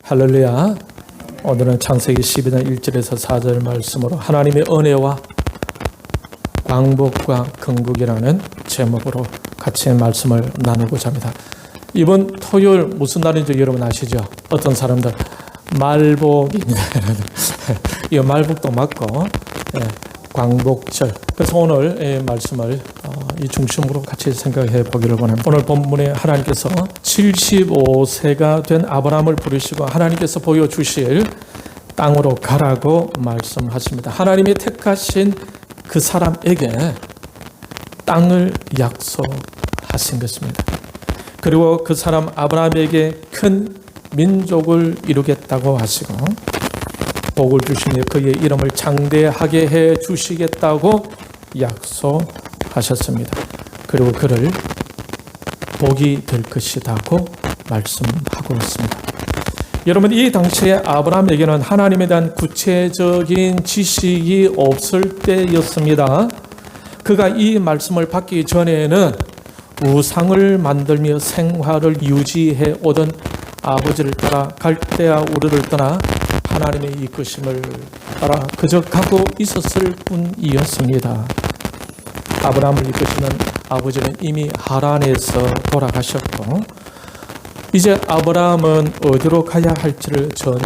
할렐루야. 오늘은 창세기 12장 1절에서 4절 말씀으로 하나님의 은혜와 광복과 건국이라는 제목으로 같이 말씀을 나누고자 합니다. 이번 토요일 무슨 날인지 여러분 아시죠? 어떤 사람들 말복입니다. 이 말복도 맞고 광복절. 그래서 오늘 말씀을 이 중심으로 같이 생각해 보기를 원합니다. 오늘 본문에 하나님께서 75세가 된 아브라함을 부르시고 하나님께서 보여주실 땅으로 가라고 말씀하십니다. 하나님이 택하신 그 사람에게 땅을 약속하신 것입니다. 그리고 그 사람 아브라함에게 큰 민족을 이루겠다고 하시고 복을 주시며 그의 이름을 장대하게 해 주시겠다고 약속하셨습니다. 그리고 그를 복이 될 것이라고 말씀하고 있습니다. 여러분, 이 당시에 아브라함에게는 하나님에 대한 구체적인 지식이 없을 때였습니다. 그가 이 말씀을 받기 전에는 우상을 만들며 생활을 유지해 오던 아버지를 따라 갈대아 우르를 떠나 하나님의 이끄심을 따라 그저 가고 있었을 뿐이었습니다. 아브라함을 이끄시는 아버지는 이미 하란에서 돌아가셨고 이제 아브라함은 어디로 가야 할지를 전혀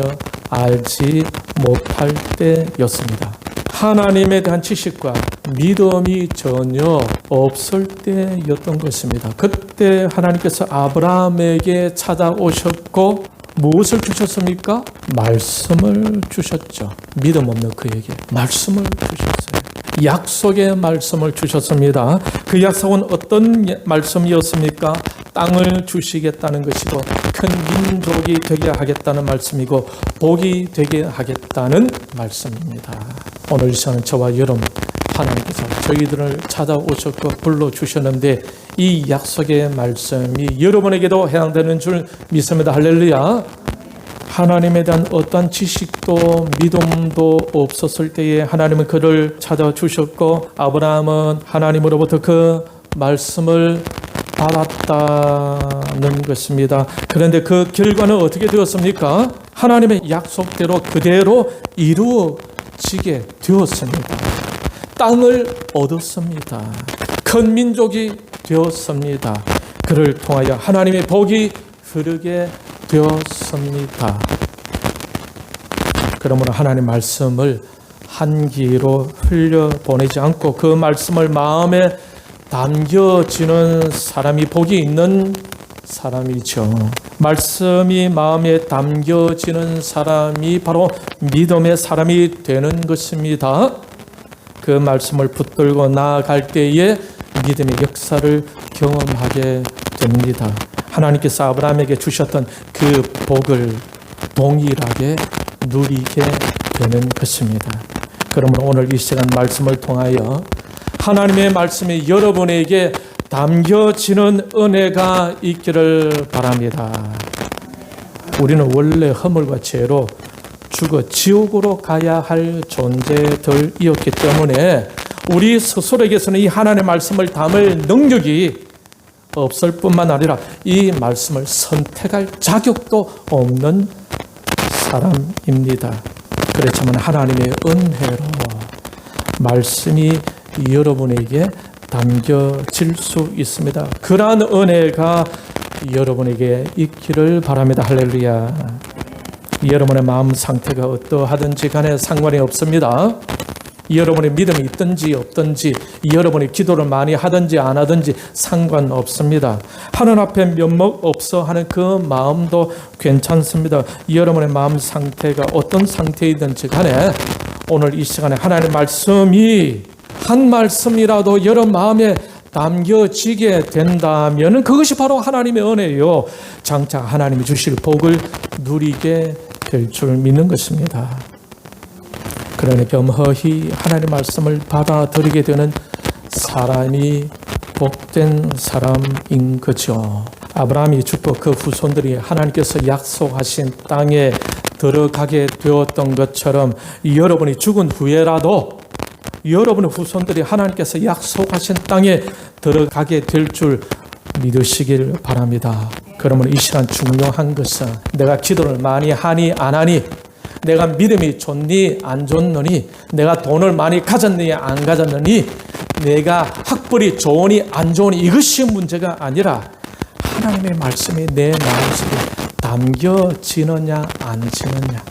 알지 못할 때였습니다. 하나님에 대한 지식과 믿음이 전혀 없을 때였던 것입니다. 그때 하나님께서 아브라함에게 찾아오셨고 무엇을 주셨습니까? 말씀을 주셨죠. 믿음 없는 그에게 말씀을 주셨어요. 약속의 말씀을 주셨습니다. 그 약속은 어떤 말씀이었습니까? 땅을 주시겠다는 것이고 큰 민족이 되게 하겠다는 말씀이고 복이 되게 하겠다는 말씀입니다. 오늘 이 시간 저와 여러분 하나님께서 저희들을 찾아오셨고 불러주셨는데 이 약속의 말씀이 여러분에게도 해당되는 줄 믿습니다. 할렐루야. 하나님에 대한 어떤 지식도 믿음도 없었을 때에 하나님은 그를 찾아주셨고 아브라함은 하나님으로부터 그 말씀을 받았다는 것입니다. 그런데 그 결과는 어떻게 되었습니까? 하나님의 약속대로 그대로 이루어지게 되었습니다. 땅을 얻었습니다. 큰 민족이 되었습니다. 그를 통하여 하나님의 복이 흐르게 되었습니다. 그러므로 하나님의 말씀을 한기로 흘려보내지 않고 그 말씀을 마음에 담겨지는 사람이 복이 있는 사람이죠. 말씀이 마음에 담겨지는 사람이 바로 믿음의 사람이 되는 것입니다. 그 말씀을 붙들고 나아갈 때에 믿음의 역사를 경험하게 됩니다. 하나님께서 아브라함에게 주셨던 그 복을 동일하게 누리게 되는 것입니다. 그러므로 오늘 이 시간 말씀을 통하여 하나님의 말씀이 여러분에게 담겨지는 은혜가 있기를 바랍니다. 우리는 원래 허물과 죄로 죽어 지옥으로 가야 할 존재들이었기 때문에 우리 스스로에게서는 이 하나님의 말씀을 담을 능력이 없을 뿐만 아니라 이 말씀을 선택할 자격도 없는 사람입니다. 그렇지만 하나님의 은혜로 말씀이 여러분에게 담겨질 수 있습니다. 그러한 은혜가 여러분에게 있기를 바랍니다. 할렐루야. 여러분의 마음 상태가 어떠하든지 간에 상관이 없습니다. 여러분의 믿음이 있든지 없든지 여러분이 기도를 많이 하든지 안 하든지 상관없습니다. 하늘 앞에 면목 없어 하는 그 마음도 괜찮습니다. 여러분의 마음 상태가 어떤 상태이든지 간에 오늘 이 시간에 하나님의 말씀이 한 말씀이라도 여러분 마음에 담겨지게 된다면 그것이 바로 하나님의 은혜요. 장차 하나님이 주실 복을 누리게 될 줄 믿는 것입니다. 그러니 겸허히 하나님의 말씀을 받아들이게 되는 사람이 복된 사람인 거죠. 아브라함이 죽고 그 후손들이 하나님께서 약속하신 땅에 들어가게 되었던 것처럼 여러분이 죽은 후에라도 여러분의 후손들이 하나님께서 약속하신 땅에 들어가게 될 줄 믿으시길 바랍니다. 그러면 이 시간 중요한 것은 내가 기도를 많이 하니 안 하니, 내가 믿음이 좋니 안 좋느니, 내가 돈을 많이 가졌니 안 가졌느니, 내가 학벌이 좋으니 안 좋으니, 이것이 문제가 아니라 하나님의 말씀이 내 마음속에 담겨지느냐 안 지느냐,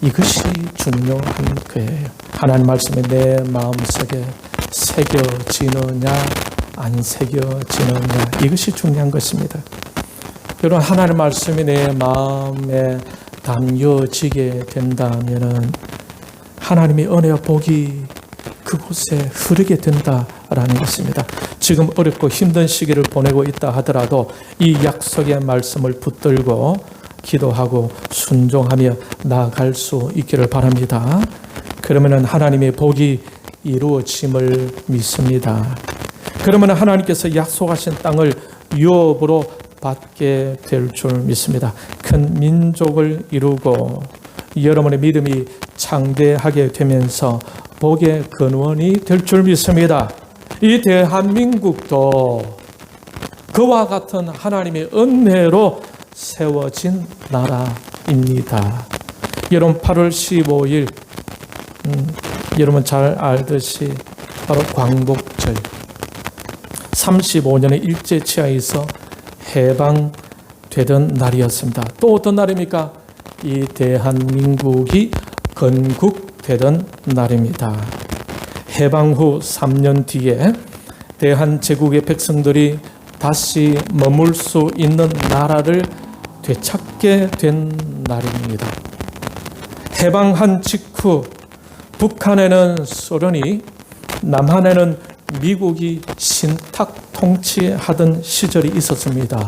이것이 중요한 거예요. 하나님 말씀이 내 마음속에 새겨지느냐 안 새겨지느냐, 이것이 중요한 것입니다. 여러분, 하나님 말씀이 내 마음에 담겨지게 된다면 하나님의 은혜와 복이 그곳에 흐르게 된다라는 것입니다. 지금 어렵고 힘든 시기를 보내고 있다 하더라도 이 약속의 말씀을 붙들고 기도하고 순종하며 나아갈 수 있기를 바랍니다. 그러면 하나님의 복이 이루어짐을 믿습니다. 그러면 하나님께서 약속하신 땅을 유업으로 받게 될 줄 믿습니다. 큰 민족을 이루고 여러분의 믿음이 창대하게 되면서 복의 근원이 될 줄 믿습니다. 이 대한민국도 그와 같은 하나님의 은혜로 세워진 나라입니다. 여러분, 8월 15일 여러분 잘 알듯이 바로 광복절, 35년의 일제치하에서 해방되던 날이었습니다. 또 어떤 날입니까? 이 대한민국이 건국되던 날입니다. 해방 후 3년 뒤에 대한제국의 백성들이 다시 머물 수 있는 나라를 되찾게 된 날입니다. 해방한 직후 북한에는 소련이, 남한에는 미국이 신탁 통치하던 시절이 있었습니다.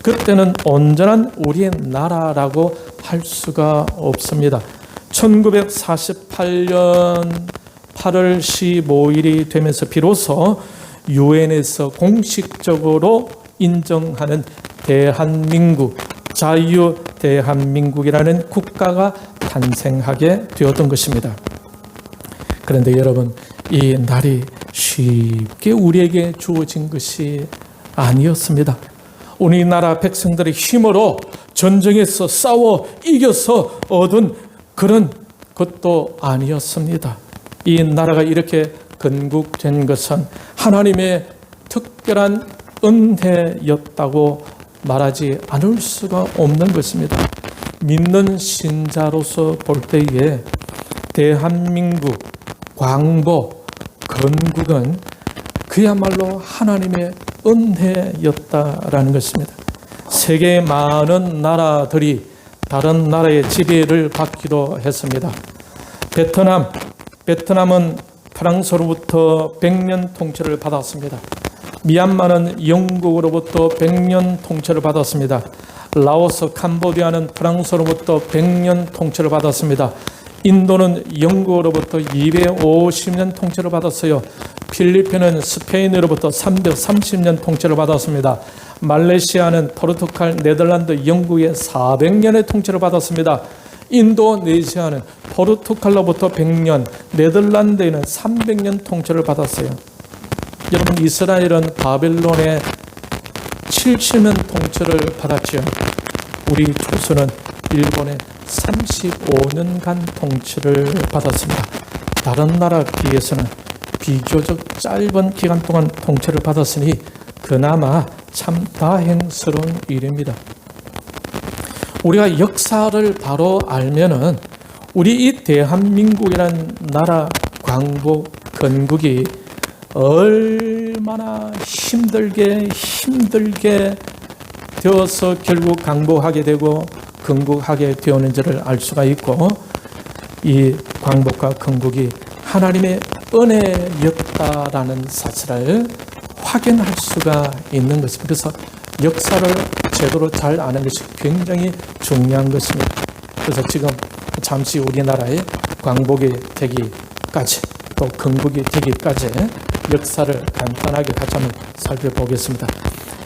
그때는 온전한 우리의 나라라고 할 수가 없습니다. 1948년 8월 15일이 되면서 비로소 유엔에서 공식적으로 인정하는 대한민국, 자유대한민국이라는 국가가 탄생하게 되었던 것입니다. 그런데 여러분, 이 날이 쉽게 우리에게 주어진 것이 아니었습니다. 우리나라 백성들의 힘으로 전쟁에서 싸워 이겨서 얻은 그런 것도 아니었습니다. 이 나라가 이렇게 건국된 것은 하나님의 특별한 은혜였다고 말하지 않을 수가 없는 것입니다. 믿는 신자로서 볼 때에 대한민국 광복, 건국은 그야말로 하나님의 은혜였다라는 것입니다. 세계의 많은 나라들이 다른 나라의 지배를 받기도 했습니다. 베트남은 프랑스로부터 100년 통치를 받았습니다. 미얀마는 영국으로부터 100년 통치를 받았습니다. 라오스, 캄보디아는 프랑스로부터 100년 통치를 받았습니다. 인도는 영국으로부터 250년 통치를 받았어요. 필리핀은 스페인으로부터 330년 통치를 받았습니다. 말레이시아는 포르투갈, 네덜란드, 영국의 400년의 통치를 받았습니다. 인도네시아는 포르투갈로부터 100년, 네덜란드에는 300년 통치를 받았어요. 여러분, 이스라엘은 바벨론의 70년 통치를 받았지요. 우리 조선은 일본의 35년간 통치를 받았습니다. 다른 나라에 비해서는 비교적 짧은 기간 동안 통치를 받았으니 그나마 참 다행스러운 일입니다. 우리가 역사를 바로 알면은 우리 이 대한민국이라는 나라 광복, 건국이 얼마나 힘들게 되어서 결국 광복하게 되고 건국하게 되었는지를 알 수가 있고, 이 광복과 건국이 하나님의 은혜였다라는 사실을 확인할 수가 있는 것입니다. 그래서 역사를 제대로 잘 아는 것이 굉장히 중요한 것입니다. 그래서 지금 잠시 우리나라의 광복이 되기까지 또 건국이 되기까지 역사를 간단하게 같이 한번 살펴보겠습니다.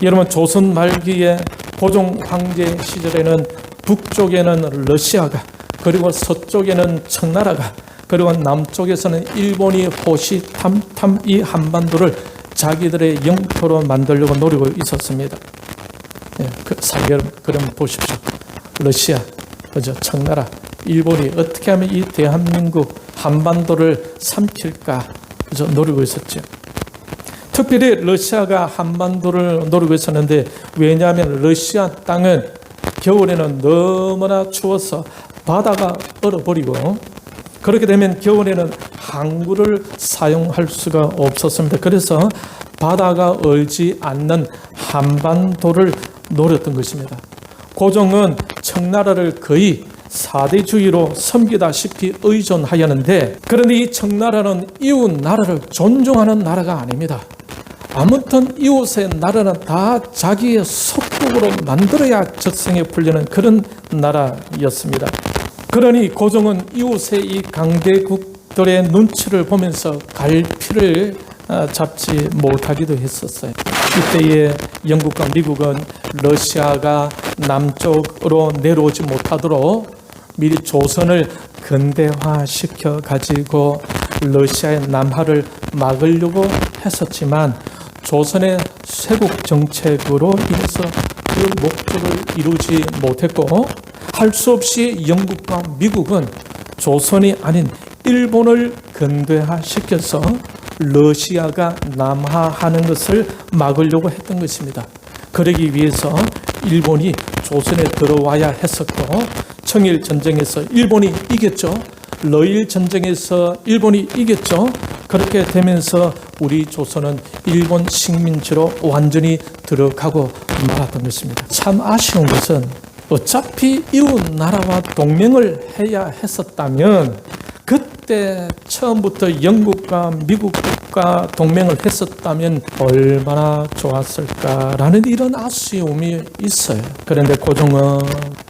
여러분, 조선 말기에 고종 황제 시절에는 북쪽에는 러시아가, 그리고 서쪽에는 청나라가, 그리고 남쪽에서는 일본이 호시탐탐 이 한반도를 자기들의 영토로 만들려고 노리고 있었습니다. 그럼 보십시오. 러시아, 그죠? 청나라, 일본이 어떻게 하면 이 대한민국 한반도를 삼킬까, 그죠? 노리고 있었죠. 특별히 러시아가 한반도를 노리고 있었는데, 왜냐하면 러시아 땅은 겨울에는 너무나 추워서 바다가 얼어버리고, 그렇게 되면 겨울에는 항구를 사용할 수가 없었습니다. 그래서 바다가 얼지 않는 한반도를 노렸던 것입니다. 고종은 청나라를 거의 사대주의로 섬기다시피 의존하였는데, 그런데 이 청나라는 이웃 나라를 존중하는 나라가 아닙니다. 아무튼 이웃의 나라는 다 자기의 속국으로 만들어야 적성에 풀리는 그런 나라였습니다. 그러니 고종은 이웃의 이 강대국들의 눈치를 보면서 갈피를 잡지 못하기도 했었어요. 이때에 영국과 미국은 러시아가 남쪽으로 내려오지 못하도록 미리 조선을 근대화시켜 가지고 러시아의 남하를 막으려고 했었지만, 조선의 쇄국 정책으로 인해서 그 목적을 이루지 못했고, 할 수 없이 영국과 미국은 조선이 아닌 일본을 근대화시켜서 러시아가 남하하는 것을 막으려고 했던 것입니다. 그러기 위해서 일본이 조선에 들어와야 했었고, 청일 전쟁에서 일본이 이겼죠. 러일 전쟁에서 일본이 이겼죠. 그렇게 되면서 우리 조선은 일본 식민지로 완전히 들어가고 말았던 것입니다. 참 아쉬운 것은 어차피 이웃 나라와 동맹을 해야 했었다면, 그때 처음부터 영국과 미국과 동맹을 했었다면 얼마나 좋았을까라는 이런 아쉬움이 있어요. 그런데 고종은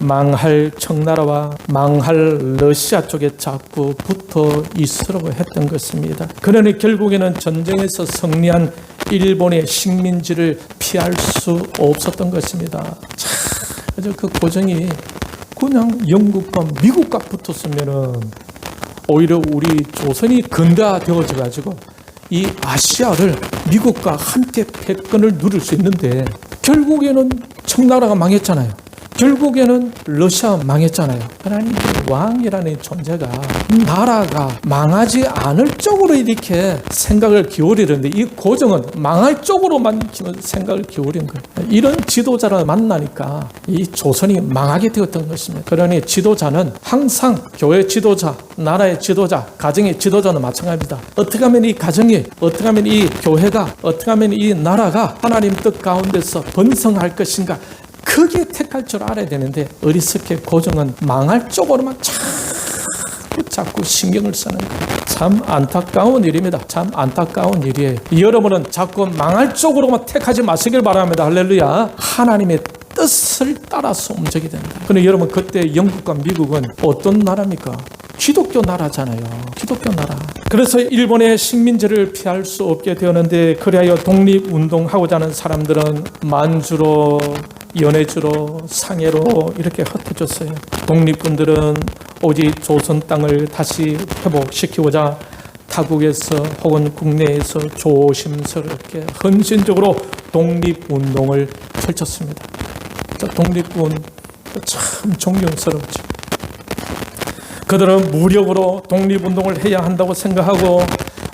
망할 청나라와 망할 러시아 쪽에 자꾸 붙어 있으려고 했던 것입니다. 그러니 결국에는 전쟁에서 승리한 일본의 식민지를 피할 수 없었던 것입니다. 그래서 그 고종이 그냥 영국과 미국과 붙었으면은 오히려 우리 조선이 근대화되어져 가지고 이 아시아를 미국과 함께 패권을 누릴 수 있는데, 결국에는 청나라가 망했잖아요. 결국에는 러시아 망했잖아요. 하나님, 왕이라는 존재가 나라가 망하지 않을 쪽으로 이렇게 생각을 기울이는데, 이 고종은 망할 쪽으로만 생각을 기울인 거예요. 이런 지도자를 만나니까 이 조선이 망하게 되었던 것입니다. 그러니 지도자는 항상 교회 지도자, 나라의 지도자, 가정의 지도자는 마찬가지입니다. 어떻게 하면 이 가정이, 어떻게 하면 이 교회가, 어떻게 하면 이 나라가 하나님 뜻 가운데서 번성할 것인가, 크게 택할 줄 알아야 되는데, 어리석게 고종은 망할 쪽으로만 자꾸 신경을 쓰는 거예요. 참 안타까운 일입니다. 참 안타까운 일이에요. 여러분은 자꾸 망할 쪽으로만 택하지 마시길 바랍니다. 할렐루야. 하나님의 뜻을 따라서 움직이게 됩니다. 그런데 여러분, 그때 영국과 미국은 어떤 나라입니까? 기독교 나라잖아요. 기독교 나라. 그래서 일본의 식민지를 피할 수 없게 되었는데, 그리하여 독립운동하고자 하는 사람들은 만주로, 연해주로, 상해로 이렇게 흩어졌어요. 독립군들은 오직 조선 땅을 다시 회복시키고자 타국에서 혹은 국내에서 조심스럽게 헌신적으로 독립운동을 펼쳤습니다. 독립군 참 존경스럽죠. 그들은 무력으로 독립운동을 해야 한다고 생각하고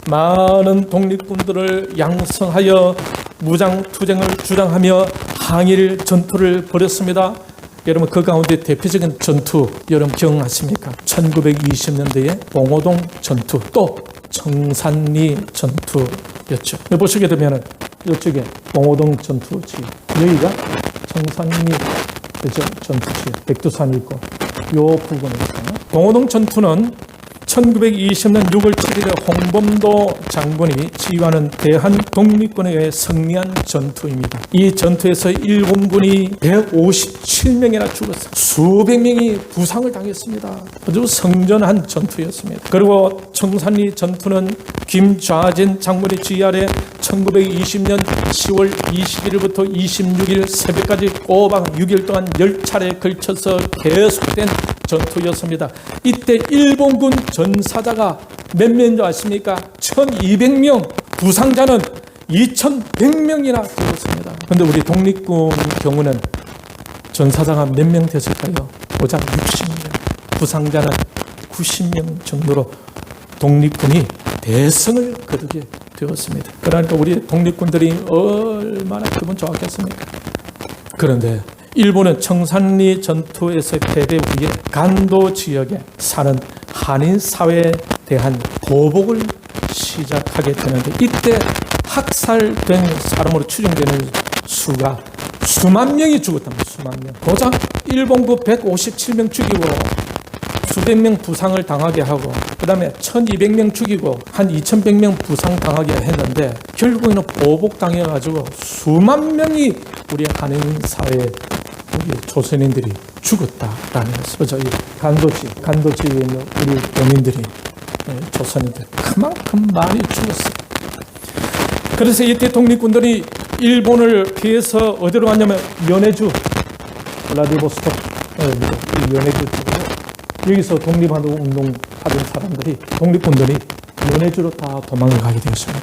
많은 독립군들을 양성하여 무장투쟁을 주장하며 항일 전투를 벌였습니다. 여러분, 그 가운데 대표적인 전투 여러분 기억나십니까? 1920년대의 봉오동 전투, 또 청산리 전투였죠. 보시게 되면 이쪽에 봉오동 전투지, 여기가 청산리 전투지, 백두산이 있고 요 부분에 있어요. 봉오동 전투는 1920년 6월 7일에 홍범도 장군이 지휘하는 대한 독립군에 의해 승리한 전투입니다. 이 전투에서 일본군이 157명이나 죽었어요. 수백 명이 부상을 당했습니다. 아주 성전한 전투였습니다. 그리고 청산리 전투는 김좌진 장군의 지휘 아래 1920년 10월 21일부터 26일 새벽까지 꼬박 6일 동안 10차례에 걸쳐서 계속된 전투였습니다. 이때 일본군 전사자가 몇 명인 줄 아십니까? 1200명, 부상자는 2100명이나 되었습니다. 그런데 우리 독립군 경우는 전사자가 몇 명 됐을까요? 고작 60명, 부상자는 90명 정도로 독립군이 대승을 거두게 되었습니다. 그러니까 우리 독립군들이 얼마나 기분 좋았겠습니까? 그런데 일본은 청산리 전투에서 패배 후에 간도 지역에 사는 한인 사회에 대한 보복을 시작하게 되는데, 이때 학살된 사람으로 추정되는 수가 수만 명이 죽었답니다. 수만 명. 고작 일본군 157명 죽이고 수백 명 부상을 당하게 하고, 그 다음에 1200명 죽이고 한 2100명 부상 당하게 했는데, 결국에는 보복당해가지고 수만 명이 우리 한인 사회에 우리 조선인들이 죽었다라는 것을, 저희 간도지에 있는 우리 교민들이, 조선인들 그만큼 많이 죽었어요. 그래서 이때 독립군들이 일본을 피해서 어디로 갔냐면 연해주, 블라디보스토크, 연해주 쪽으로, 여기서 독립하는 운동하던 사람들이, 독립군들이 연해주로 다 도망을 가게 되었습니다.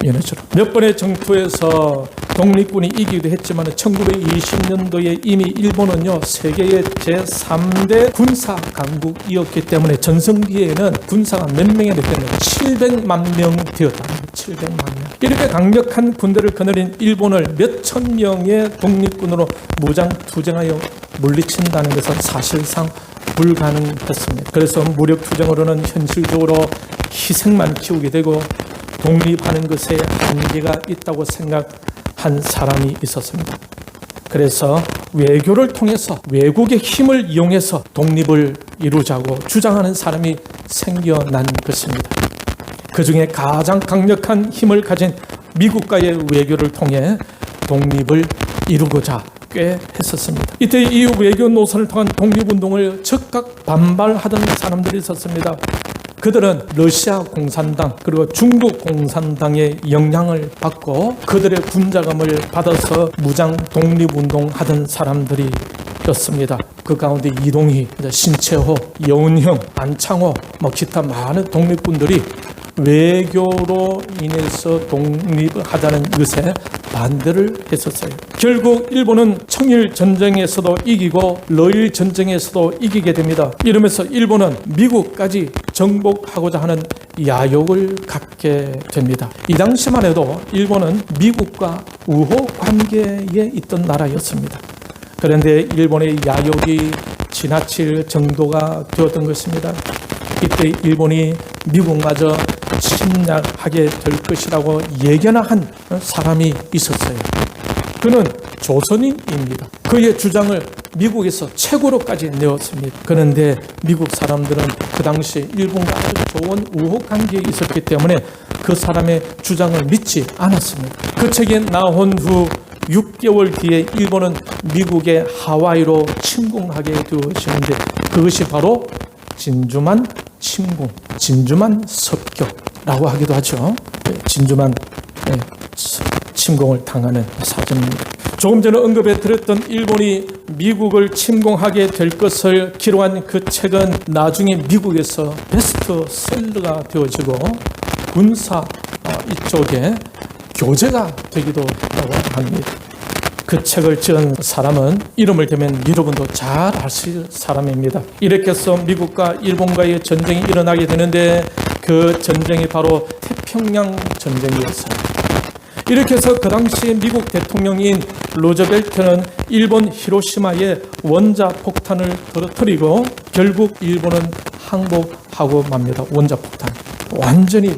연해주로. 몇 번의 전투에서 독립군이 이기기도 했지만 1920년도에 이미 일본은요, 세계의 제3대 군사 강국이었기 때문에 전성기에는 군사가 몇 명이나 됐냐면 700만 명 되었다. 700만 명. 이렇게 강력한 군대를 거느린 일본을 몇천 명의 독립군으로 무장 투쟁하여 물리친다는 것은 사실상 불가능했습니다. 그래서 무력 투쟁으로는 현실적으로 희생만 키우게 되고 독립하는 것에 한계가 있다고 생각한 사람이 있었습니다. 그래서 외교를 통해서 외국의 힘을 이용해서 독립을 이루자고 주장하는 사람이 생겨난 것입니다. 그 중에 가장 강력한 힘을 가진 미국과의 외교를 통해 독립을 이루고자 꽤 했었습니다. 이때 이 외교 노선을 통한 독립운동을 즉각 반발하던 사람들이 있었습니다. 그들은 러시아 공산당 그리고 중국 공산당의 영향을 받고 그들의 군자금을 받아서 무장 독립운동 하던 사람들이었습니다. 그 가운데 이동희, 신채호, 여운형, 안창호, 기타 많은 독립군들이 외교로 인해서 독립하자는 것에 반대를 했었어요. 결국 일본은 청일 전쟁에서도 이기고 러일 전쟁에서도 이기게 됩니다. 이러면서 일본은 미국까지 정복하고자 하는 야욕을 갖게 됩니다. 이 당시만 해도 일본은 미국과 우호 관계에 있던 나라였습니다. 그런데 일본의 야욕이 지나칠 정도가 되었던 것입니다. 이때 일본이 미국마저 침략하게 될 것이라고 예견한 사람이 있었어요. 그는 조선인입니다. 그의 주장을 미국에서 책으로까지 내었습니다. 그런데 미국 사람들은 그 당시에 일본과 아주 좋은 우호 관계에 있었기 때문에 그 사람의 주장을 믿지 않았습니다. 그 책이 나온 후 6개월 뒤에 일본은 미국의 하와이로 침공하게 되었는데, 그것이 바로 진주만 침공, 진주만 습격라고 하기도 하죠. 진주만 침공을 당하는 사전입니다. 조금 전에 언급해 드렸던 일본이 미국을 침공하게 될 것을 기록한 그 책은 나중에 미국에서 베스트셀러가 되어지고 군사 이쪽에 교재가 되기도 하고 합니다. 그 책을 지은 사람은 이름을 대면 여러분도 잘 아실 사람입니다. 이렇게 해서 미국과 일본과의 전쟁이 일어나게 되는데, 그 전쟁이 바로 태평양 전쟁이었어요. 이렇게 해서 그 당시 미국 대통령인 루즈벨트는 일본 히로시마에 원자폭탄을 떨어뜨리고 결국 일본은 항복하고 맙니다. 원자폭탄. 완전히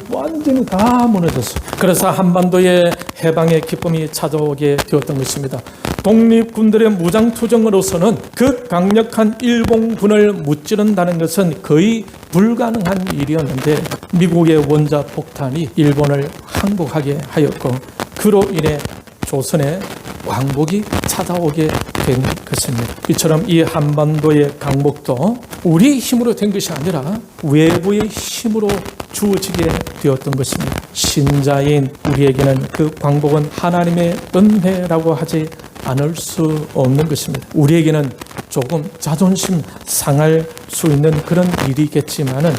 다 무너졌어요. 그래서 한반도에 해방의 기쁨이 찾아오게 되었던 것입니다. 독립군들의 무장투쟁으로서는 그 강력한 일본군을 무찌른다는 것은 거의 불가능한 일이었는데, 미국의 원자폭탄이 일본을 항복하게 하였고, 그로 인해 조선의 왕복이 찾아오게 된 것입니다. 이처럼 이 한반도의 강복도 우리 힘으로 된 것이 아니라 외부의 힘으로 주어지게 되었던 것입니다. 신자인 우리에게는 그 광복은 하나님의 은혜라고 하지 않을 수 없는 것입니다. 우리에게는 조금 자존심 상할 수 있는 그런 일이겠지만은,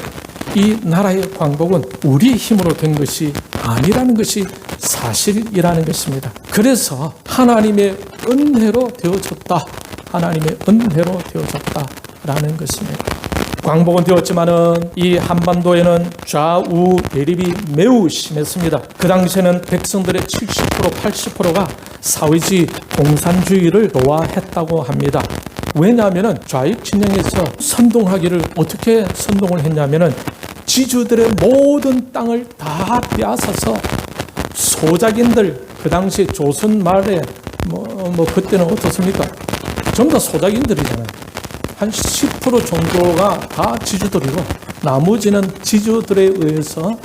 이 나라의 광복은 우리 힘으로 된 것이 아니라는 것이 사실이라는 것입니다. 그래서 하나님의 은혜로 되어졌다 하나님의 은혜로 되어졌다라는 것입니다. 광복은 되었지만은 이 한반도에는 좌우 대립이 매우 심했습니다. 그 당시에는 백성들의 70% 80%가 사회주의 공산주의를 좋아했다고 합니다. 왜냐하면 좌익 진영에서 선동하기를 어떻게 선동을 했냐면은 지주들의 모든 땅을 다 빼앗아서 소작인들, 그 당시 조선 말에 그때는 어떻습니까? 전부 다 소작인들이잖아요. 한 10% 정도가 다 지주들이고 나머지는 지주들에 의해서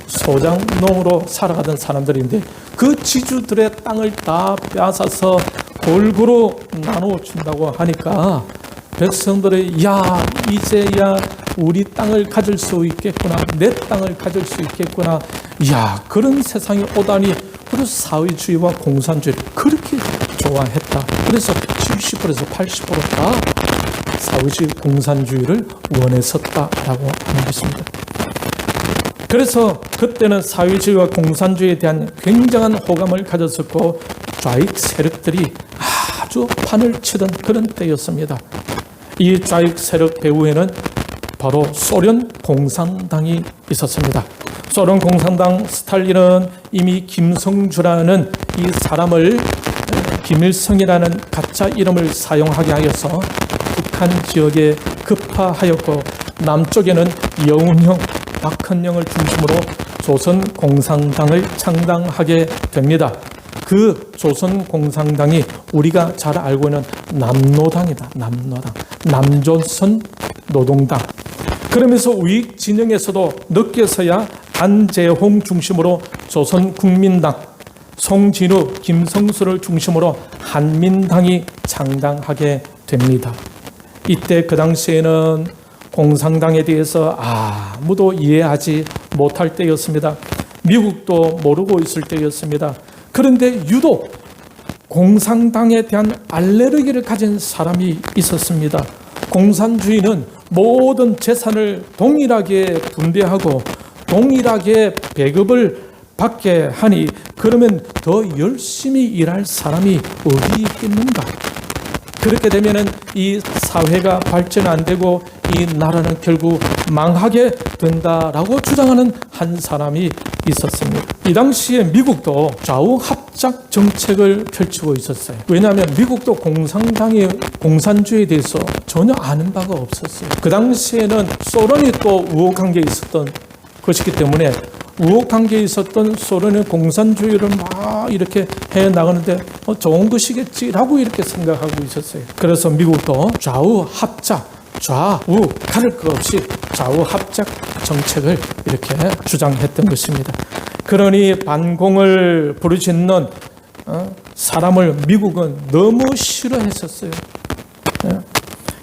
소작농으로 살아가던 사람들인데 그 지주들의 땅을 다 빼앗아서 골고루 나눠준다고 하니까 백성들이 야 이제야 우리 땅을 가질 수 있겠구나, 내 땅을 가질 수 있겠구나, 야 그런 세상이 오다니. 그래서 사회주의와 공산주의를 그렇게 좋아했다. 그래서 70%에서 80%가 사회주의 공산주의를 원했었다라고 하는 것입니다. 그래서 그때는 사회주의와 공산주의에 대한 굉장한 호감을 가졌었고 좌익 세력들이 아주 판을 치던 그런 때였습니다. 이 좌익 세력 배후에는 바로 소련 공산당이 있었습니다. 소련 공산당 스탈린은 이미 김성주라는 이 사람을 김일성이라는 가짜 이름을 사용하게 하여서 북한 지역에 급파하였고 남쪽에는 여운형, 박헌영을 중심으로 조선 공산당을 창당하게 됩니다. 그 조선 공산당이 우리가 잘 알고 있는 남노당이다. 남노당, 남조선 노동당. 그러면서 우익 진영에서도 늦게서야 안재홍 중심으로 조선국민당, 송진우, 김성수를 중심으로 한민당이 창당하게 됩니다. 이때 그 당시에는 공산당에 대해서 아무도 이해하지 못할 때였습니다. 미국도 모르고 있을 때였습니다. 그런데 유독 공산당에 대한 알레르기를 가진 사람이 있었습니다. 공산주의는 모든 재산을 동일하게 분배하고 동일하게 배급을 받게 하니 그러면 더 열심히 일할 사람이 어디 있겠는가? 그렇게 되면은 이 사회가 발전 안 되고 이 나라는 결국 망하게 된다라고 주장하는 한 사람이 있었습니다. 이 당시에 미국도 좌우 합작 정책을 펼치고 있었어요. 왜냐하면 미국도 공산당의 공산주의에 대해서 전혀 아는 바가 없었어요. 그 당시에는 소련이 또 우호관계에 있었던 것이기 때문에 우호관계에 있었던 소련의 공산주의를 막 이렇게 해 나가는데 좋은 것이겠지라고 이렇게 생각하고 있었어요. 그래서 미국도 좌우 합작, 좌우 가릴 것 없이 좌우 합작 정책을 이렇게 주장했던 것입니다. 그러니 반공을 부르짖는 사람을 미국은 너무 싫어했었어요.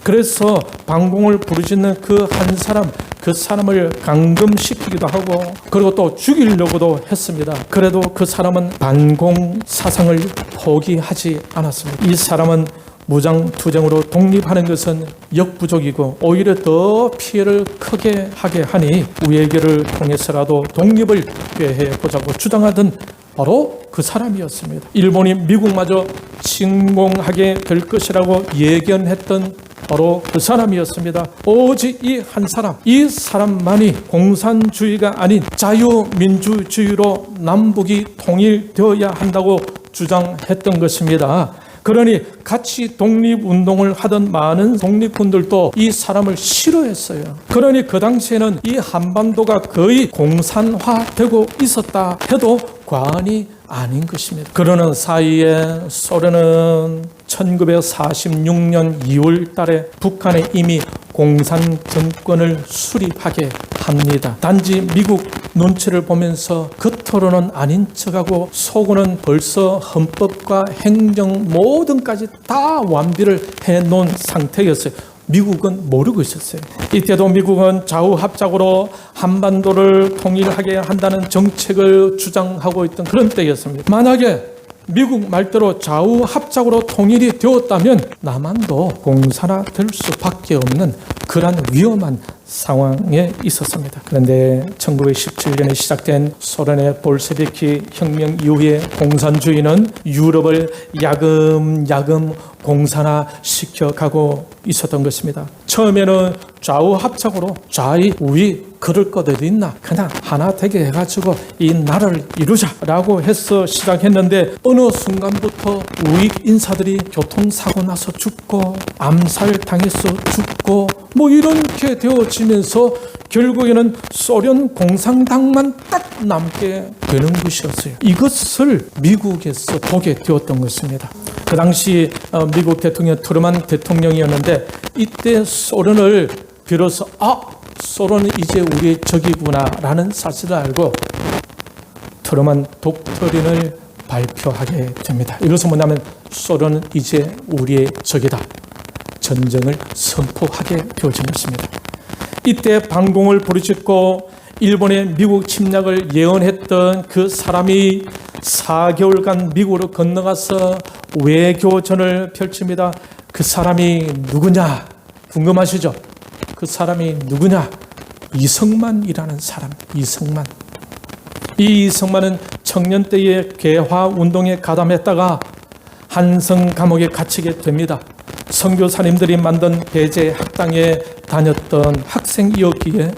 그래서 반공을 부르짖는 그 한 사람, 그 사람을 감금시키기도 하고 그리고 또 죽이려고도 했습니다. 그래도 그 사람은 반공 사상을 포기하지 않았습니다. 이 사람은 무장투쟁으로 독립하는 것은 역부족이고 오히려 더 피해를 크게 하게 하니 외교를 통해서라도 독립을 꾀해보자고 주장하던 바로 그 사람이었습니다. 일본이 미국마저 침공하게 될 것이라고 예견했던 바로 그 사람이었습니다. 오직 이 한 사람, 이 사람만이 공산주의가 아닌 자유민주주의로 남북이 통일되어야 한다고 주장했던 것입니다. 그러니 같이 독립운동을 하던 많은 독립군들도 이 사람을 싫어했어요. 그러니 그 당시에는 이 한반도가 거의 공산화되고 있었다 해도 과언이 아닌 것입니다. 그러는 사이에 소련은 1946년 2월 달에 북한에 이미 공산 정권을 수립하게 합니다. 단지 미국 눈치를 보면서 겉으로는 아닌 척하고 속으로는 벌써 헌법과 행정 모든까지 다 완비를 해놓은 상태였어요. 미국은 모르고 있었어요. 이때도 미국은 좌우합작으로 한반도를 통일하게 한다는 정책을 주장하고 있던 그런 때였습니다. 만약에 미국 말대로 좌우합작으로 통일이 되었다면 남한도 공산화될 수밖에 없는 그러한 위험한 상황에 있었습니다. 그런데 1917년에 시작된 소련의 볼셰비키 혁명 이후에 공산주의는 유럽을 야금야금 공산화시켜가고 있었던 것입니다. 처음에는 좌우 합작으로 좌익 우익 그럴 것 어디 있나, 그냥 하나 되게 해가지고 이 나라를 이루자라고 해서 시작했는데 어느 순간부터 우익 인사들이 교통사고 나서 죽고 암살당해서 죽고 뭐 이렇게 되어지면서 결국에는 소련 공산당만 딱 남게 되는 것이었어요. 이것을 미국에서 보게 되었던 것입니다. 그 당시 미국 대통령 트루먼 대통령이었는데 이때 소련을 비로소 소련은 이제 우리의 적이구나라는 사실을 알고 트루먼 독트린을 발표하게 됩니다. 이것은 뭐냐면 소련은 이제 우리의 적이다. 전쟁을 선포하게 되어진 것입니다. 이때 방공을 부르짖고 일본의 미국 침략을 예언했던 그 사람이 4개월간 미국으로 건너가서 외교전을 펼칩니다. 그 사람이 누구냐? 궁금하시죠? 그 사람이 누구냐? 이승만이라는 사람, 이승만. 이 이승만은 청년 때의 개화운동에 가담했다가 한성 감옥에 갇히게 됩니다. 선교사님들이 만든 배제 학당에 다녔던 학생이었기에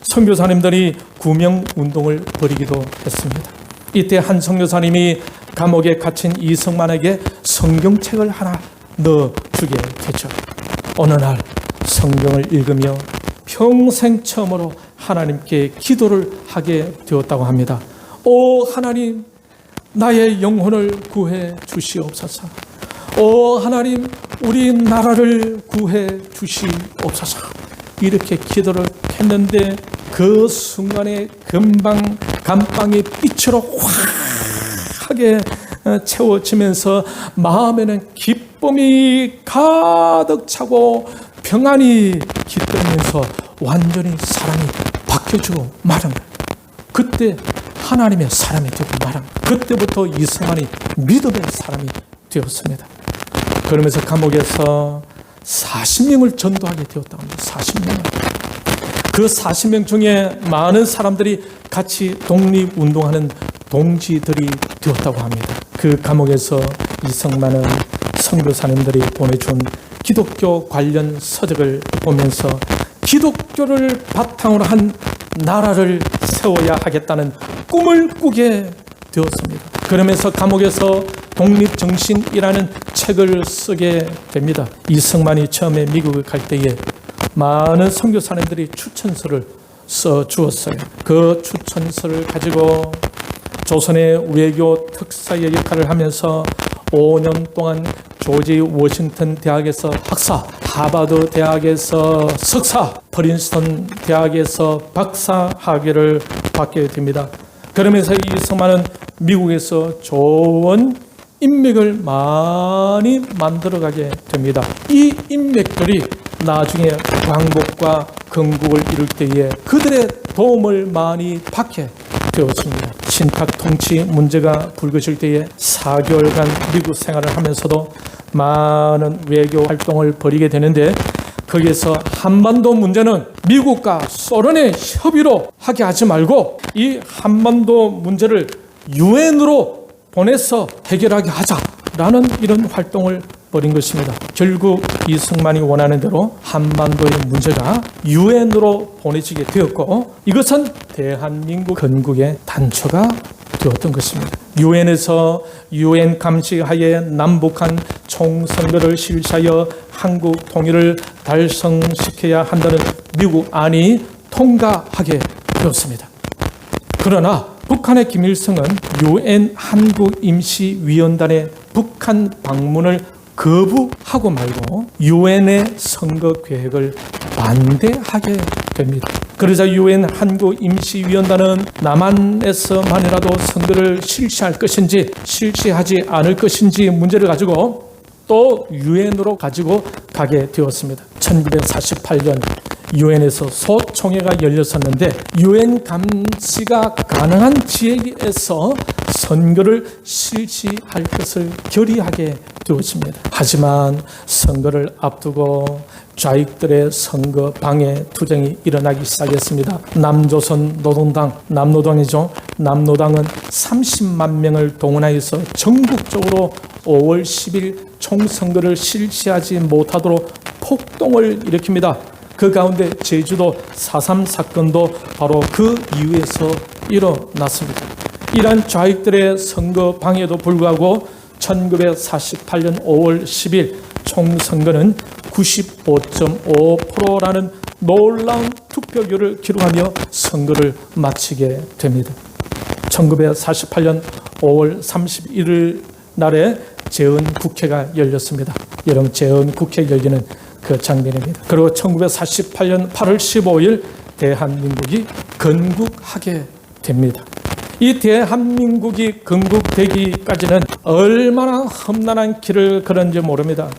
선교사님들이 구명운동을 벌이기도 했습니다. 이때 한 선교사님이 감옥에 갇힌 이승만에게 성경책을 하나 넣어주게 되죠. 어느 날 성경을 읽으며 평생 처음으로 하나님께 기도를 하게 되었다고 합니다. 오 하나님, 나의 영혼을 구해 주시옵소서. 오 하나님, 우리 나라를 구해 주시옵소서. 이렇게 기도를 했는데 그 순간에 금방 감방이 빛으로 확하게 채워지면서 마음에는 기쁨이 가득 차고 평안이 깃들면서 완전히 사람이 바뀌어지고 말은 거예요. 그때 하나님의 사람이 되고 말은 거예요. 그때부터 이승만이 믿음의 사람이 되었습니다. 그러면서 감옥에서 40명을 전도하게 되었다고 합니다. 40명. 그 40명 중에 많은 사람들이 같이 독립운동하는 동지들이 되었다고 합니다. 그 감옥에서 이승만은 선교사님들이 보내준 기독교 관련 서적을 보면서 기독교를 바탕으로 한 나라를 세워야 하겠다는 꿈을 꾸게 되었습니다. 그러면서 감옥에서 독립정신이라는 책을 쓰게 됩니다. 이승만이 처음에 미국을 갈 때에 많은 선교사님들이 추천서를 써주었어요. 그 추천서를 가지고 조선의 외교 특사의 역할을 하면서 5년 동안 조지 워싱턴 대학에서 학사, 하버드 대학에서 석사, 프린스턴 대학에서 박사 학위를 받게 됩니다. 그러면서 이승만은 미국에서 좋은 인맥을 많이 만들어가게 됩니다. 이 인맥들이 나중에 광복과 건국을 이룰 때에 그들의 도움을 많이 받게 되었습니다. 신탁 통치 문제가 불거질 때에 4개월간 미국 생활을 하면서도 많은 외교 활동을 벌이게 되는데 거기에서 한반도 문제는 미국과 소련의 협의로 하게 하지 말고 이 한반도 문제를 유엔으로 보내서 해결하게 하자라는 이런 활동을 벌인 것입니다. 결국 이승만이 원하는 대로 한반도의 문제가 유엔으로 보내지게 되었고 이것은 대한민국 건국의 단초가 되었던 것입니다. 유엔에서 유엔 감시하에 남북한 총선거를 실시하여 한국 통일을 달성시켜야 한다는 미국 안이 통과하게 되었습니다. 그러나 북한의 김일성은 유엔 한국임시위원단의 북한 방문을 거부하고 말고 유엔의 선거 계획을 반대하게 됩니다. 그러자 유엔 한국임시위원단은 남한에서만이라도 선거를 실시할 것인지 실시하지 않을 것인지 문제를 가지고 또 유엔으로 가지고 가게 되었습니다. 1948년 유엔에서 소총회가 열렸었는데 유엔 감시가 가능한 지역에서 선거를 실시할 것을 결의하게 두었습니다. 하지만 선거를 앞두고 좌익들의 선거 방해 투쟁이 일어나기 시작했습니다. 남조선 노동당, 남노당이죠. 남노당은 30만 명을 동원하여서 전국적으로 5월 10일 총선거를 실시하지 못하도록 폭동을 일으킵니다. 그 가운데 제주도 4.3 사건도 바로 그 이유에서 일어났습니다. 이러한 좌익들의 선거 방해에도 불구하고 1948년 5월 10일 총선거는 95.5%라는 놀라운 투표율을 기록하며 선거를 마치게 됩니다. 1948년 5월 31일 날에 재헌국회가 열렸습니다. 여러분, 재헌국회 열리는 그 장면입니다. 그리고 1948년 8월 15일 대한민국이 건국하게 됩니다. 이 대한민국이 건국되기까지는 얼마나 험난한 길을 걸었는지 모릅니다.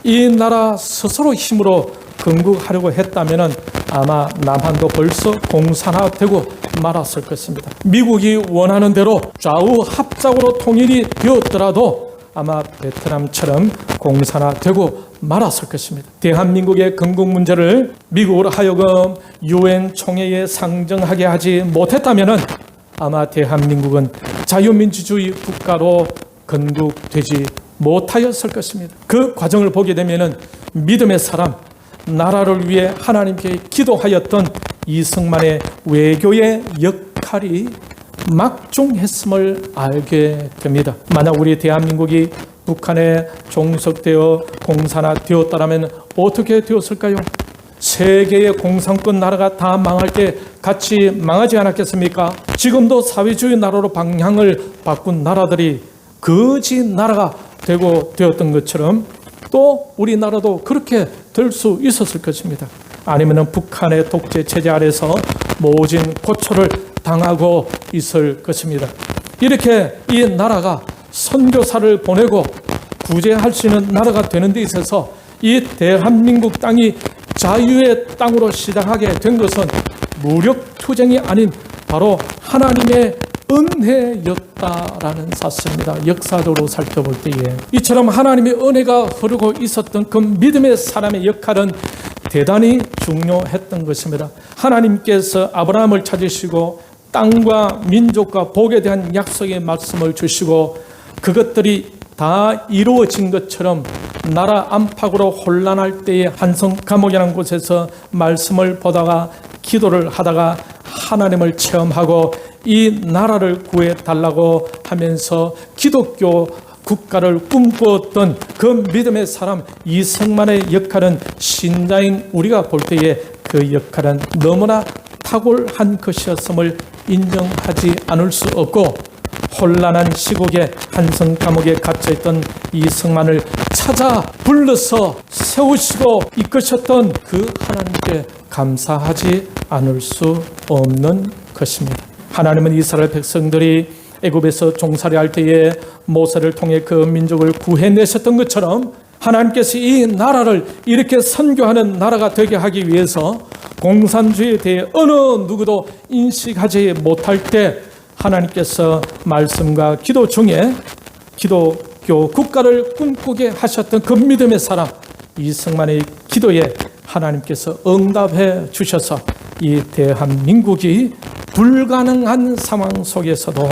이 나라 스스로 힘으로 건국하려고 했다면 아마 남한도 벌써 공산화되고 말았을 것입니다. 미국이 원하는 대로 좌우 합작으로 통일이 되었더라도 아마 베트남처럼 공산화되고 말았을 것입니다. 대한민국의 건국 문제를 미국으로 하여금 유엔 총회에 상정하게 하지 못했다면 아마 대한민국은 자유민주주의 국가로 건국되지 못하였을 것입니다. 그 과정을 보게 되면 믿음의 사람, 나라를 위해 하나님께 기도하였던 이승만의 외교의 역할이 막중했음을 알게 됩니다. 만약 우리 대한민국이 북한에 종속되어 공산화되었다면 어떻게 되었을까요? 세계의 공산권 나라가 다 망할 때 같이 망하지 않았겠습니까? 지금도 사회주의 나라로 방향을 바꾼 나라들이 거지 나라가 되고 되었던 것처럼 또 우리나라도 그렇게 될 수 있었을 것입니다. 아니면 북한의 독재 체제 아래서 모진 고초를 당하고 있을 것입니다. 이렇게 이 나라가 선교사를 보내고 구제할 수 있는 나라가 되는 데 있어서 이 대한민국 땅이 자유의 땅으로 시작하게 된 것은 무력 투쟁이 아닌 바로 하나님의 은혜였다라는 사실입니다. 역사적으로 살펴볼 때에 이처럼 하나님의 은혜가 흐르고 있었던 그 믿음의 사람의 역할은 대단히 중요했던 것입니다. 하나님께서 아브라함을 찾으시고 땅과 민족과 복에 대한 약속의 말씀을 주시고 그것들이 다 이루어진 것처럼 나라 안팎으로 혼란할 때에 한성 감옥이라는 곳에서 말씀을 보다가 기도를 하다가 하나님을 체험하고 이 나라를 구해달라고 하면서 기독교 국가를 꿈꾸었던 그 믿음의 사람 이승만의 역할은 신자인 우리가 볼 때에 그 역할은 너무나 탁월한 것이었음을 인정하지 않을 수 없고 혼란한 시국에 한성 감옥에 갇혀있던 이승만을 찾아 불러서 세우시고 이끄셨던 그 하나님께 감사하지 않을 수 없는 것입니다. 하나님은 이스라엘 백성들이 애굽에서 종살이할 때에 모세를 통해 그 민족을 구해내셨던 것처럼 하나님께서 이 나라를 이렇게 선교하는 나라가 되게 하기 위해서 공산주의에 대해 어느 누구도 인식하지 못할 때 하나님께서 말씀과 기도 중에 기독교 국가를 꿈꾸게 하셨던 그 믿음의 사람 이승만의 기도에 하나님께서 응답해 주셔서 이 대한민국이 불가능한 상황 속에서도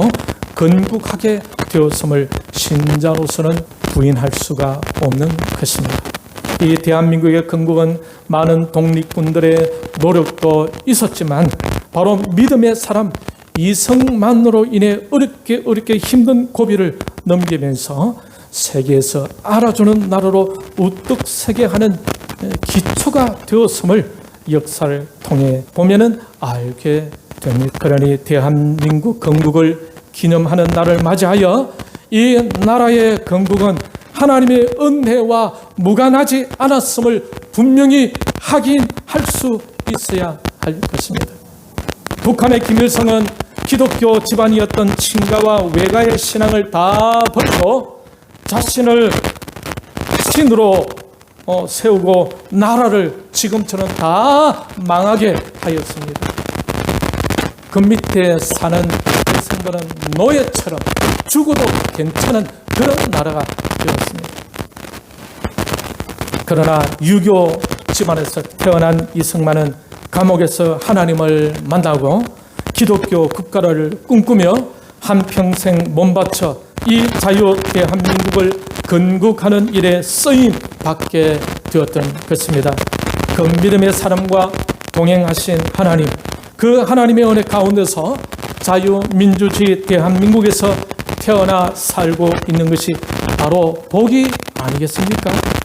건국하게 되었음을 신자로서는 부인할 수가 없는 것입니다. 이 대한민국의 건국은 많은 독립군들의 노력도 있었지만 바로 믿음의 사람 이승만으로 인해 어렵게 힘든 고비를 넘기면서 세계에서 알아주는 나라로 우뚝 서게 하는 기초가 되었음을 역사를 통해 보면은 알게 됩니다. 그러니 대한민국 건국을 기념하는 날을 맞이하여 이 나라의 건국은 하나님의 은혜와 무관하지 않았음을 분명히 확인할 수 있어야 할 것입니다. 북한의 김일성은 기독교 집안이었던 친가와 외가의 신앙을 다 버리고 자신을 신으로 세우고 나라를 지금처럼 다 망하게 하였습니다. 그 밑에 사는 백성들은 노예처럼 죽어도 괜찮은 그런 나라가 되었습니다. 그러나 유교 집안에서 태어난 이승만은 감옥에서 하나님을 만나고 기독교 국가를 꿈꾸며 한평생 몸바쳐 이 자유 대한민국을 건국하는 일에 쓰임 받게 되었던 것입니다. 그 믿음의 사람과 동행하신 하나님, 그 하나님의 은혜 가운데서 자유민주주의 대한민국에서 태어나 살고 있는 것이 바로 복이 아니겠습니까?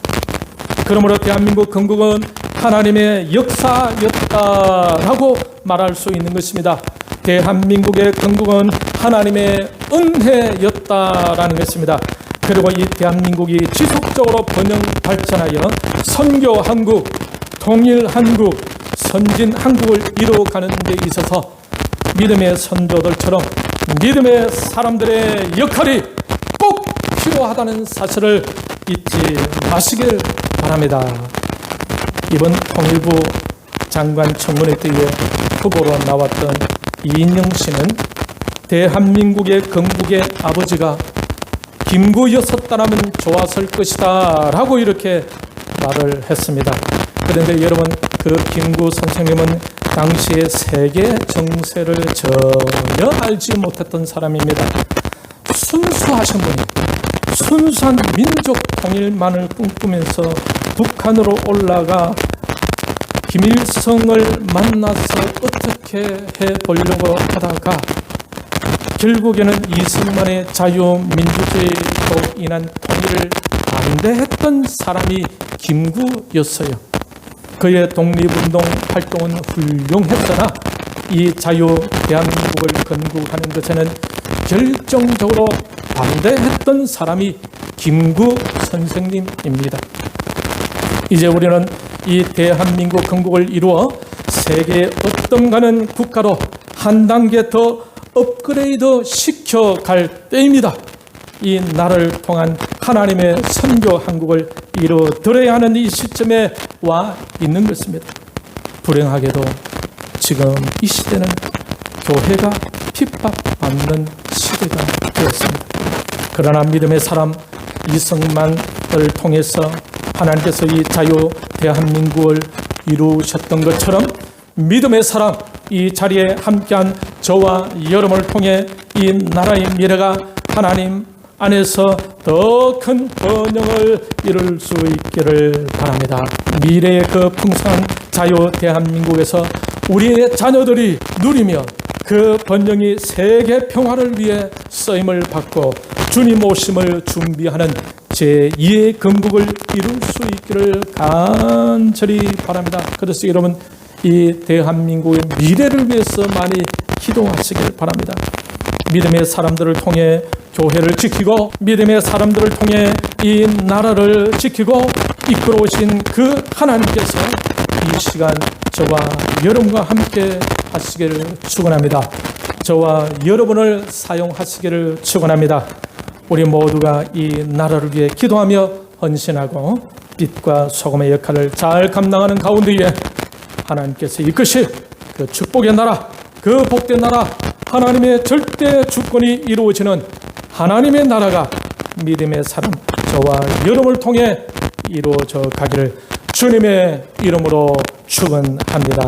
그러므로 대한민국 건국은 하나님의 역사였다라고 말할 수 있는 것입니다. 대한민국의 건국은 하나님의 은혜였다라는 것입니다. 그리고 이 대한민국이 지속적으로 번영 발전하여 선교 한국, 통일 한국, 선진 한국을 이루어가는 데 있어서 믿음의 선조들처럼 믿음의 사람들의 역할이 꼭 필요하다는 사실을 잊지 마시길 바랍니다. 이번 통일부 장관 청문회 때에 후보로 나왔던 이인영 씨는 대한민국의 건국의 아버지가 김구였었다면 좋았을 것이다 라고 이렇게 말을 했습니다. 그런데 여러분, 그 김구 선생님은 당시의 세계 정세를 전혀 알지 못했던 사람입니다. 순수하신 분이 순수한 민족 통일만을 꿈꾸면서 북한으로 올라가 김일성을 만나서 어떻게 해보려고 하다가 결국에는 이승만의 자유민주주의로 인한 통일을 반대했던 사람이 김구였어요. 그의 독립운동 활동은 훌륭했으나 이 자유 대한민국을 건국하는 것에는 결정적으로 반대했던 사람이 김구 선생님입니다. 이제 우리는 이 대한민국 건국을 이루어 세계의 어떤 가는 국가로 한 단계 더 업그레이드 시켜갈 때입니다. 이 나라를 통한 하나님의 선교 한국을 이루어드려야 하는 이 시점에 와 있는 것입니다. 불행하게도 지금 이 시대는 교회가 핍박받는 시대가 되었습니다. 그러나 믿음의 사람 이승만을 통해서 하나님께서 이 자유 대한민국을 이루셨던 것처럼 믿음의 사람 이 자리에 함께한 저와 여러분을 통해 이 나라의 미래가 하나님 안에서 더 큰 번영을 이룰 수 있기를 바랍니다. 미래의 그 풍성한 자유 대한민국에서 우리의 자녀들이 누리며 그 번영이 세계 평화를 위해 쓰임을 받고 주님 오심을 준비하는 제2의 건국을 이룰 수 있기를 간절히 바랍니다. 그래서 여러분, 이 대한민국의 미래를 위해서 많이 기도하시길 바랍니다. 믿음의 사람들을 통해 교회를 지키고 믿음의 사람들을 통해 이 나라를 지키고 이끌어 오신 그 하나님께서 이 시간 저와 여러분과 함께 하시기를 축원합니다. 저와 여러분을 사용하시기를 축원합니다. 우리 모두가 이 나라를 위해 기도하며 헌신하고 빛과 소금의 역할을 잘 감당하는 가운데에 하나님께서 이끄실 그 축복의 나라, 그 복된 나라, 하나님의 절대 주권이 이루어지는 하나님의 나라가 믿음의 사람 저와 여러분을 통해 이루어져 가기를 주님의 이름으로 축원합니다.